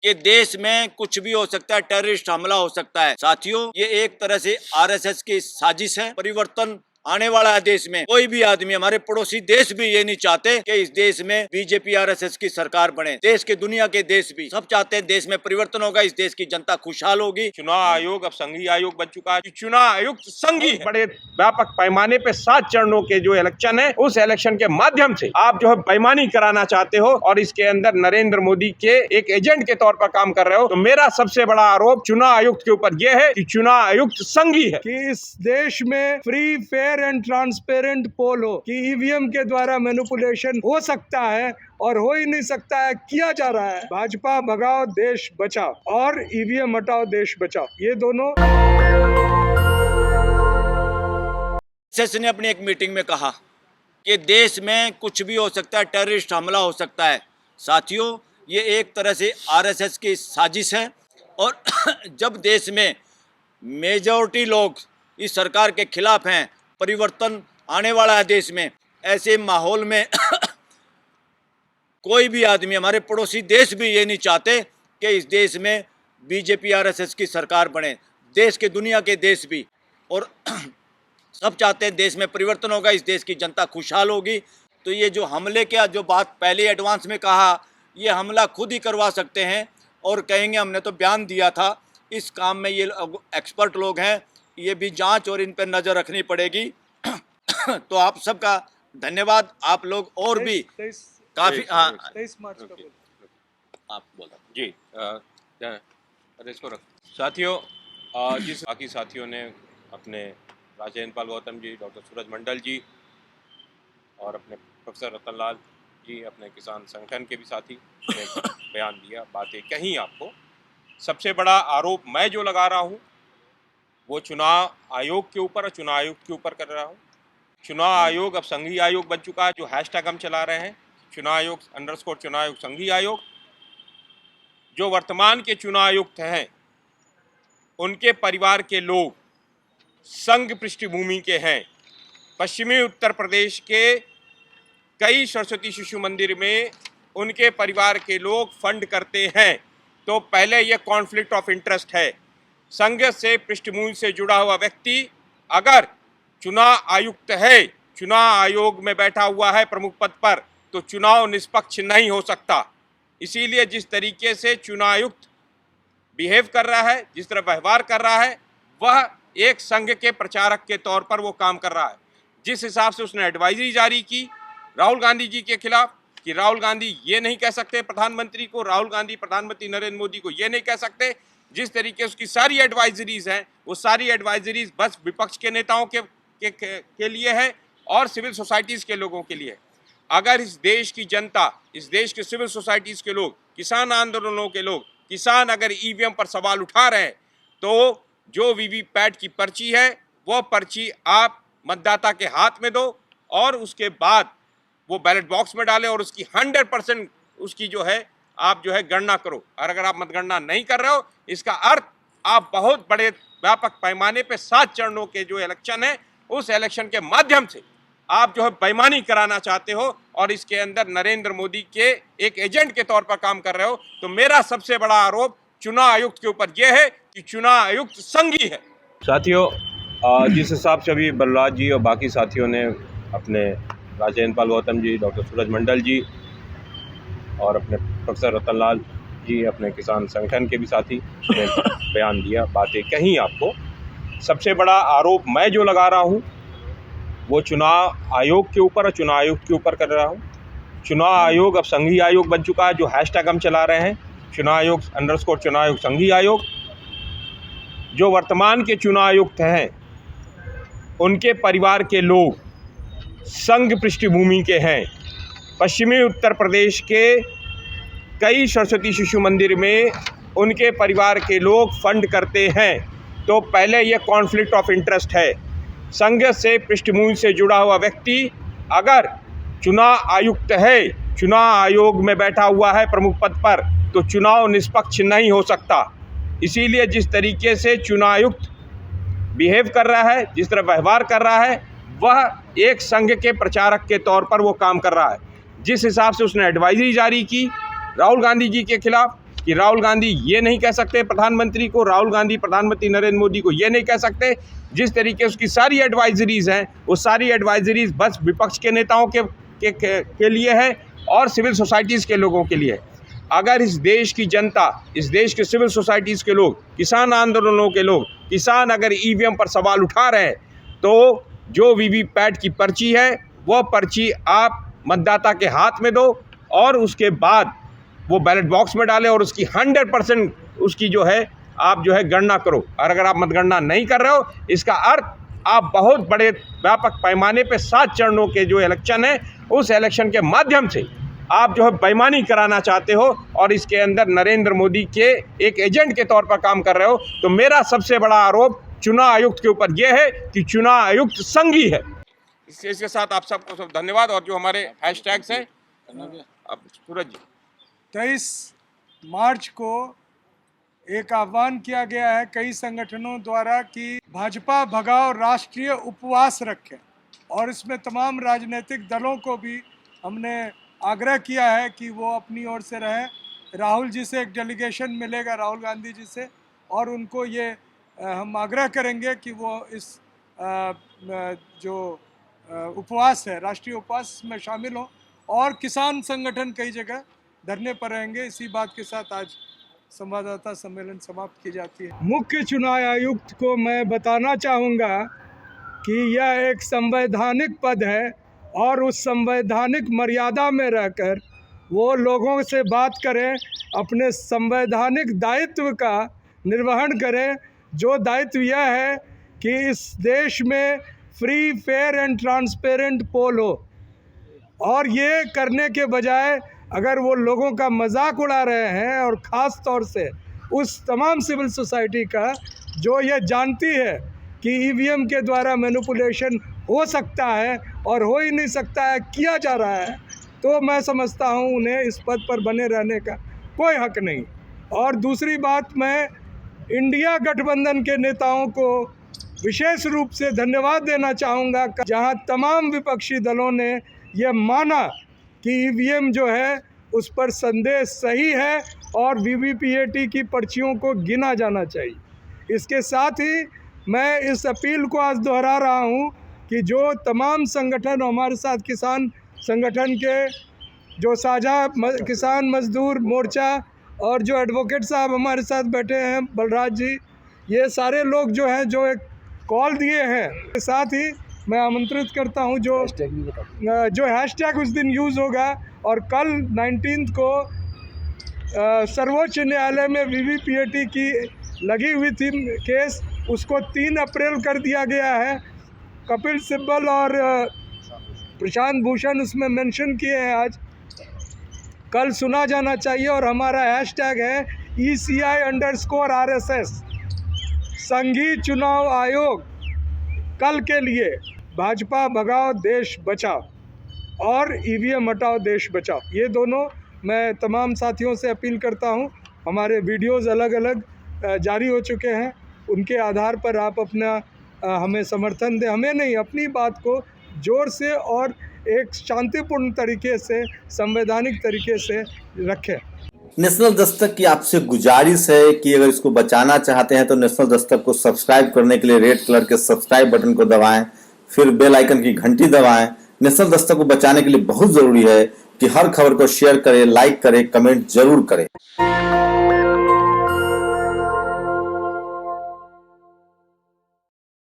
कि देश में कुछ भी हो सकता है, टेररिस्ट हमला हो सकता है। साथियों, ये एक तरह से आरएसएस की साजिश है। परिवर्तन आने वाला है देश में। कोई भी आदमी, हमारे पड़ोसी देश भी ये नहीं चाहते कि इस देश में बीजेपी आरएसएस की सरकार बने। देश के, दुनिया के देश भी सब चाहते हैं देश में परिवर्तन होगा, इस देश की जनता खुशहाल होगी। चुनाव आयोग अब संघीय आयोग बन चुका है। चुनाव आयुक्त संघीय है। बड़े व्यापक पैमाने पे 7 चरणों के जो इलेक्शन है, उस इलेक्शन के माध्यम से आप जो है बेईमानी कराना चाहते हो और इसके अंदर नरेंद्र मोदी के एक एजेंट के तौर पर काम कर रहे हो। तो मेरा सबसे बड़ा आरोप चुनाव आयुक्त के ऊपर यह है कि चुनाव आयुक्त संघीय है। कि इस देश में फ्री, फेयर एंड ट्रांसपेरेंट पोल हो, कि ईवीएम के द्वारा मैनिपुलेशन हो सकता है और हो ही नहीं सकता है, किया जा रहा है। भाजपा भगाओ देश बचाओ और ईवीएम हटाओ देश बचाओ, ये दोनों। ने अपनी एक मीटिंग में कहा कि देश में कुछ भी हो सकता है, टेररिस्ट हमला हो सकता है। साथियों, ये एक तरह से आरएसएस की साजिश है और जब देश में मेजॉरिटी लोग इस सरकार के खिलाफ हैं, परिवर्तन आने वाला है देश में, ऐसे माहौल में कोई भी आदमी, हमारे पड़ोसी देश भी ये नहीं चाहते कि इस देश में बीजेपी आरएसएस की सरकार बने। देश के, दुनिया के देश भी, और सब चाहते हैं देश में परिवर्तन होगा, इस देश की जनता खुशहाल होगी। तो ये जो हमले का जो बात पहले एडवांस में कहा, ये हमला खुद ही करवा सकते हैं और कहेंगे हमने तो बयान दिया था। इस काम में ये एक्सपर्ट लोग हैं, ये भी जांच और इन पर नज़र रखनी पड़ेगी। तो आप सबका धन्यवाद। आप लोग और भी काफ़ी, हाँ, 23 मार्च का आप बोलो जी। अरे इसको रख। साथियों, जिस बाकी साथियों ने अपने राजेंद्र पाल गौतम जी, डॉक्टर सूरज मंडल जी और अपने प्रोफेसर रतन लाल जी, अपने किसान संगठन के भी साथी ने बयान दिया, बातें कहीं। आपको सबसे बड़ा आरोप मैं जो लगा रहा हूँ वो चुनाव आयोग के ऊपर और चुनाव आयुक्त के ऊपर कर रहा हूँ। चुनाव आयोग अब संघीय आयोग बन चुका है, जो हैशटैग हम चला रहे हैं, चुनाव आयोग _ चुनाव आयोग संघीय आयोग। जो वर्तमान के चुनाव आयुक्त हैं, उनके परिवार के लोग संघ पृष्ठभूमि के हैं। पश्चिमी उत्तर प्रदेश के कई सरस्वती शिशु मंदिर में उनके परिवार के लोग फंड करते हैं। तो पहले यह कॉन्फ्लिक्ट ऑफ इंटरेस्ट है। संघ से पृष्ठभूमि से जुड़ा हुआ व्यक्ति अगर चुनाव आयुक्त है, चुनाव आयोग में बैठा हुआ है प्रमुख पद पर, तो चुनाव निष्पक्ष नहीं हो सकता। इसीलिए जिस तरीके से चुनाव आयुक्त बिहेव कर रहा है, जिस तरह व्यवहार कर रहा है, वह एक संघ के प्रचारक के तौर पर वो काम कर रहा है। जिस हिसाब से उसने एडवाइजरी जारी की राहुल गांधी जी के खिलाफ कि राहुल गांधी ये नहीं कह सकते प्रधानमंत्री को, राहुल गांधी प्रधानमंत्री नरेंद्र मोदी को ये नहीं कह सकते, जिस तरीके उसकी सारी एडवाइजरीज हैं, वो सारी एडवाइजरीज बस विपक्ष के नेताओं के लिए है और सिविल सोसाइटीज़ के लोगों के लिए। अगर इस देश की जनता, इस देश के सिविल सोसाइटीज़ के लोग, किसान आंदोलनों के लोग, किसान अगर ईवीएम पर सवाल उठा रहे हैं, तो जो वीवीपैट की पर्ची है, वो पर्ची आप मतदाता के हाथ में दो और उसके बाद वो बैलेट बॉक्स में डालें और उसकी 100% उसकी जो है आप जो है गणना करो। और अगर आप मतगणना नहीं कर रहे हो, इसका अर्थ आप बहुत बड़े व्यापक पैमाने पे 7 चरणों के जो इलेक्शन है, उस इलेक्शन के माध्यम से आप जो है बेईमानी कराना चाहते हो और इसके अंदर नरेंद्र मोदी के एक एजेंट के तौर पर काम कर रहे हो। तो मेरा सबसे बड़ा आरोप चुनाव आयुक्त के ऊपर यह है कि चुनाव आयुक्त संघीय है। साथियों, जिस हिसाब से अभी बलराज जी और बाकी साथियों ने अपने राजेंद्र पाल गौतम जी, डॉक्टर सूरज मंडल जी और अपने प्रोफेसर रतन लाल जी, अपने किसान संगठन के भी साथी ने बयान दिया, बातें कहीं। आपको सबसे बड़ा आरोप मैं जो लगा रहा हूँ वो चुनाव आयोग के ऊपर और चुनाव आयुक्त के ऊपर कर रहा हूँ। चुनाव आयोग अब संघीय आयोग बन चुका है, जो हैशटैग हम चला रहे हैं, चुनाव आयोग _ चुनाव आयोग संघीय आयोग। जो वर्तमान के चुनाव आयुक्त हैं, उनके परिवार के लोग संघ पृष्ठभूमि के हैं। पश्चिमी उत्तर प्रदेश के कई सरस्वती शिशु मंदिर में उनके परिवार के लोग फंड करते हैं। तो पहले यह कॉन्फ्लिक्ट ऑफ इंटरेस्ट है। संघ से पृष्ठभूमि से जुड़ा हुआ व्यक्ति अगर चुनाव आयुक्त है, चुनाव आयोग में बैठा हुआ है प्रमुख पद पर, तो चुनाव निष्पक्ष नहीं हो सकता। इसीलिए जिस तरीके से चुनाव आयुक्त बिहेव कर रहा है, जिस तरह व्यवहार कर रहा है, वह एक संघ के प्रचारक के तौर पर वो काम कर रहा है। जिस हिसाब से उसने एडवाइजरी जारी की राहुल गांधी जी के खिलाफ कि राहुल गांधी ये नहीं कह सकते प्रधानमंत्री को, राहुल गांधी प्रधानमंत्री नरेंद्र मोदी को ये नहीं कह सकते। जिस तरीके उसकी सारी एडवाइजरीज हैं वो सारी एडवाइजरीज बस विपक्ष के नेताओं के लिए है और सिविल सोसाइटीज़ के लोगों के लिए है। अगर इस देश की जनता, इस देश के सिविल सोसाइटीज़ के लोग, किसान आंदोलनों के लोग, किसान अगर ईवीएम पर सवाल उठा रहे हैं तो जो वीवीपैट की पर्ची है वह पर्ची आप मतदाता के हाथ में दो और उसके बाद वो बैलेट बॉक्स में डालें और उसकी 100% उसकी जो है आप जो है गणना करो। और अगर आप मतगणना नहीं कर रहे हो इसका अर्थ आप बहुत बड़े व्यापक पैमाने पे 7 चरणों के जो इलेक्शन है उस इलेक्शन के माध्यम से आप जो है बेईमानी कराना चाहते हो और इसके अंदर नरेंद्र मोदी के एक एजेंट के तौर पर काम कर रहे हो। तो मेरा सबसे बड़ा आरोप चुनाव आयुक्त के ऊपर यह है कि चुनाव आयुक्त संघी है। इसके साथ आप सबको सब धन्यवाद। और जो हमारे हैशटैग्स हैं अब सूरज जी, 23 मार्च को एक आह्वान किया गया है कई संगठनों द्वारा कि भाजपा भगाओ राष्ट्रीय उपवास रखें, और इसमें तमाम राजनीतिक दलों को भी हमने आग्रह किया है कि वो अपनी ओर से रहें। राहुल जी से एक डेलीगेशन मिलेगा, राहुल गांधी जी से, और उनको ये हम आग्रह करेंगे कि वो इस जो उपवास है, राष्ट्रीय उपवास में शामिल हों। और किसान संगठन कई जगह धरने पर रहेंगे। इसी बात के साथ आज संवाददाता सम्मेलन समाप्त की जाती है। मुख्य चुनाव आयुक्त को मैं बताना चाहूँगा कि यह एक संवैधानिक पद है और उस संवैधानिक मर्यादा में रहकर वो लोगों से बात करें, अपने संवैधानिक दायित्व का निर्वहन करें। जो दायित्व यह है कि इस देश में फ्री, फेयर एंड ट्रांसपेरेंट पोल हो, और ये करने के बजाय अगर वो लोगों का मजाक उड़ा रहे हैं, और ख़ास तौर से उस तमाम सिविल सोसाइटी का जो ये जानती है कि ईवीएम के द्वारा मैनिपुलेशन हो सकता है और हो ही नहीं सकता है, किया जा रहा है, तो मैं समझता हूँ उन्हें इस पद पर बने रहने का कोई हक नहीं। और दूसरी बात, मैं इंडिया गठबंधन के नेताओं को विशेष रूप से धन्यवाद देना चाहूँगा, जहाँ तमाम विपक्षी दलों ने यह माना कि ईवीएम जो है उस पर संदेह सही है और वीवीपीएटी की पर्चियों को गिना जाना चाहिए। इसके साथ ही मैं इस अपील को आज दोहरा रहा हूँ कि जो तमाम संगठन हमारे साथ, किसान संगठन के जो साझा किसान मजदूर मोर्चा और जो एडवोकेट साहब हमारे साथ बैठे हैं, बलराज जी, ये सारे लोग जो हैं जो एक कॉल दिए हैं, के साथ ही मैं आमंत्रित करता हूं जो हैशटैग उस दिन यूज़ होगा। और कल 19 को सर्वोच्च न्यायालय में वीवीपीएटी की लगी हुई थी केस, उसको 3 अप्रैल कर दिया गया है। कपिल सिब्बल और प्रशांत भूषण उसमें मेंशन किए हैं। आज कल सुना जाना चाहिए। और हमारा हैशटैग है ECI_RSS, संघी चुनाव आयोग कल के लिए भाजपा भगाओ देश बचाओ और ईवीएम हटाओ देश बचाओ। ये दोनों मैं तमाम साथियों से अपील करता हूँ। हमारे वीडियोस अलग अलग जारी हो चुके हैं, उनके आधार पर आप अपना हमें समर्थन दें। हमें नहीं, अपनी बात को जोर से और एक शांतिपूर्ण तरीके से, संवैधानिक तरीके से रखें। नेशनल दस्तक की आपसे गुजारिश है कि अगर इसको बचाना चाहते हैं तो नेशनल दस्तक को सब्सक्राइब करने के लिए रेड कलर के सब्सक्राइब बटन को दबाएं, फिर बेल आइकन की घंटी दबाएं। नेशनल दस्तक को बचाने के लिए बहुत जरूरी है कि हर खबर को शेयर करें, लाइक करें, कमेंट जरूर करें।